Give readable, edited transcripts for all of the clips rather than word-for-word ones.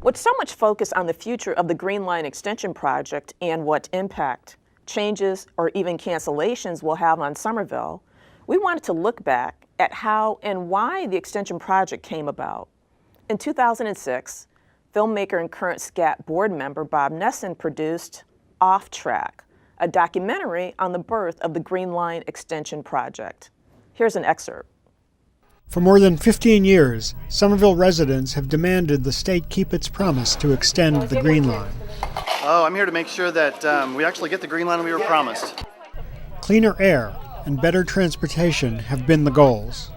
With so much focus on the future of the Green Line Extension project and what impact, changes, or even cancellations will have on Somerville, we wanted to look back at how and why the extension project came about. In 2006, filmmaker and current SCAT board member Bob Nesson produced Off Track, a documentary on the birth of the Green Line Extension project. Here's an excerpt. For more than 15 years, Somerville residents have demanded the state keep its promise to extend the Green Line. Oh, I'm here to make sure that we actually get the Green Line we were promised. Cleaner air and better transportation have been the goals.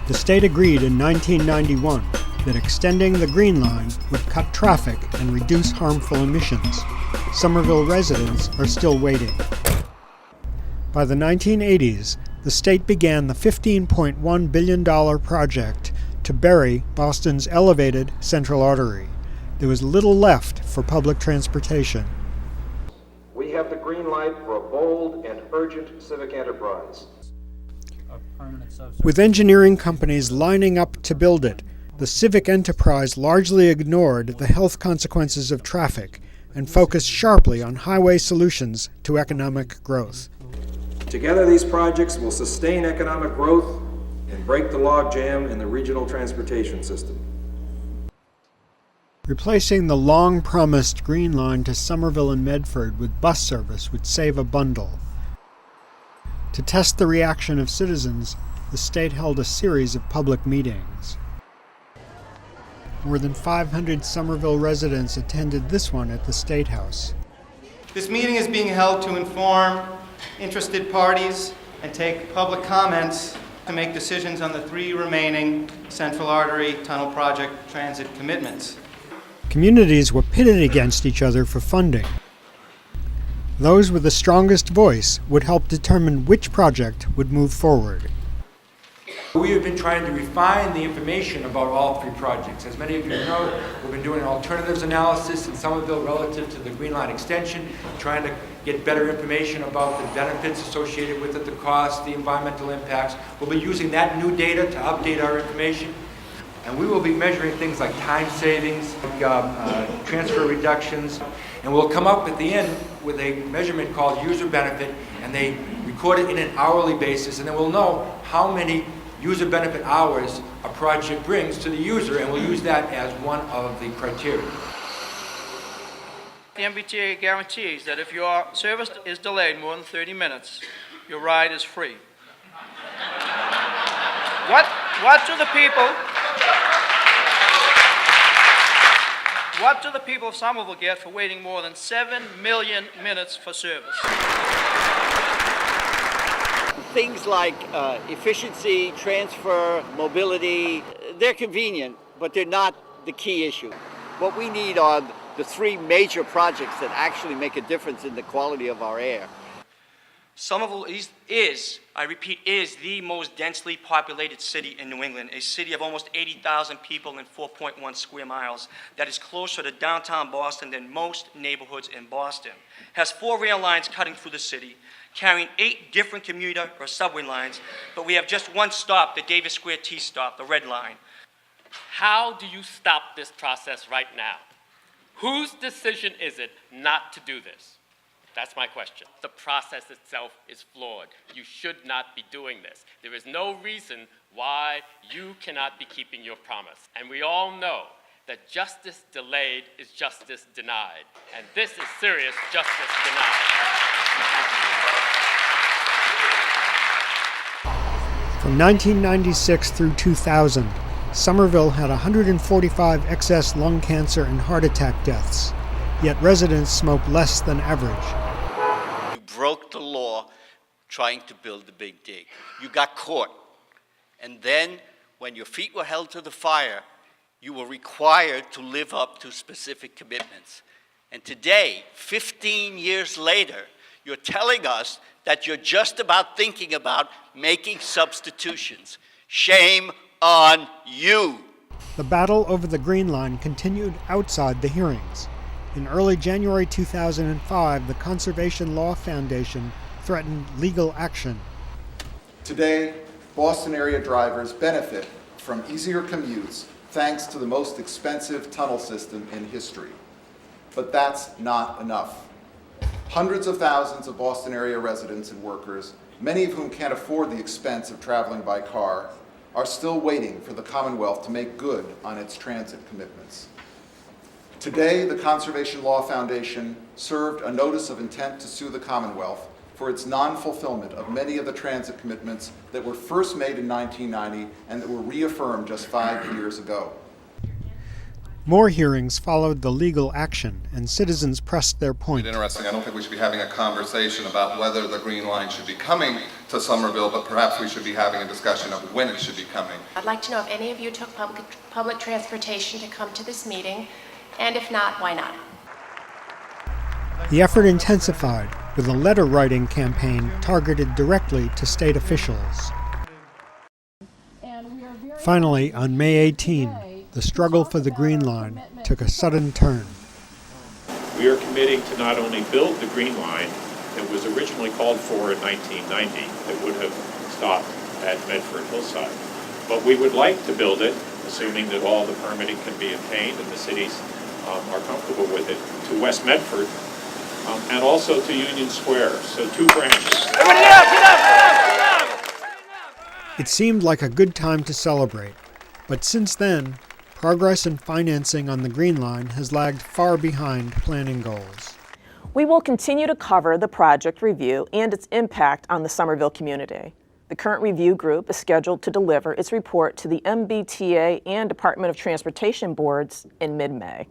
The state agreed in 1991 that extending the Green Line would cut traffic and reduce harmful emissions. Somerville residents are still waiting. By the 1980s, the state began the $15.1 billion project to bury Boston's elevated central artery. There was little left for public transportation. We have the green light for a bold and urgent civic enterprise. With engineering companies lining up to build it, the civic enterprise largely ignored the health consequences of traffic and focused sharply on highway solutions to economic growth. Together, these projects will sustain economic growth and break the logjam in the regional transportation system. Replacing the long-promised Green Line to Somerville and Medford with bus service would save a bundle. To test the reaction of citizens, the state held a series of public meetings. More than 500 Somerville residents attended this one at the State House. This meeting is being held to inform interested parties and take public comments to make decisions on the 3 remaining Central Artery Tunnel Project transit commitments. Communities were pitted against each other for funding. Those with the strongest voice would help determine which project would move forward. We have been trying to refine the information about all 3 projects. As many of you know, we've been doing an alternatives analysis in Somerville relative to the Green Line extension, trying to get better information about the benefits associated with it, the costs, the environmental impacts. We'll be using that new data to update our information. And we will be measuring things like time savings, transfer reductions, and we'll come up at the end with a measurement called user benefit, and they record it in an hourly basis, and then we'll know how many user benefit hours a project brings to the user, and we'll use that as one of the criteria. The MBTA guarantees that if your service is delayed more than 30 minutes, your ride is free. What do the people of Somerville get for waiting more than 7 million minutes for service? Things like efficiency, transfer, mobility, they're convenient, but they're not the key issue. What we need are the 3 major projects that actually make a difference in the quality of our air. Somerville is, I repeat, is the most densely populated city in New England, a city of almost 80,000 people and 4.1 square miles that is closer to downtown Boston than most neighborhoods in Boston. Has 4 rail lines cutting through the city, carrying 8 different commuter or subway lines, but we have just one stop, the Davis Square T stop, the Red Line. How do you stop this process right now? Whose decision is it not to do this? That's my question. The process itself is flawed. You should not be doing this. There is no reason why you cannot be keeping your promise. And we all know that justice delayed is justice denied. And this is serious justice denied. From 1996 through 2000, Somerville had 145 excess lung cancer and heart attack deaths, yet residents smoke less than average. You broke the law trying to build the Big Dig. You got caught. And then, when your feet were held to the fire, you were required to live up to specific commitments. And today, 15 years later, you're telling us that you're just about thinking about making substitutions. Shame on you. The battle over the Green Line continued outside the hearings. In early January 2005, the Conservation Law Foundation threatened legal action. Today, Boston area drivers benefit from easier commutes thanks to the most expensive tunnel system in history. But that's not enough. Hundreds of thousands of Boston area residents and workers, many of whom can't afford the expense of traveling by car, are still waiting for the Commonwealth to make good on its transit commitments. Today, the Conservation Law Foundation served a notice of intent to sue the Commonwealth for its non-fulfillment of many of the transit commitments that were first made in 1990 and that were reaffirmed just 5 years ago. More hearings followed the legal action, and citizens pressed their point. Interesting. I don't think we should be having a conversation about whether the Green Line should be coming to Somerville, but perhaps we should be having a discussion of when it should be coming. I'd like to know if any of you took public transportation to come to this meeting, and if not, why not? The effort intensified with a letter-writing campaign targeted directly to state officials. Finally, on May 18, the struggle for the Green Line took a sudden turn. We are committing to not only build the Green Line that was originally called for in 1990 that would have stopped at Medford Hillside, but we would like to build it, assuming that all the permitting can be obtained and the cities are comfortable with it, to West Medford and also to Union Square. So 2 branches. It seemed like a good time to celebrate, but since then, progress in financing on the Green Line has lagged far behind planning goals. We will continue to cover the project review and its impact on the Somerville community. The current review group is scheduled to deliver its report to the MBTA and Department of Transportation boards in mid-May.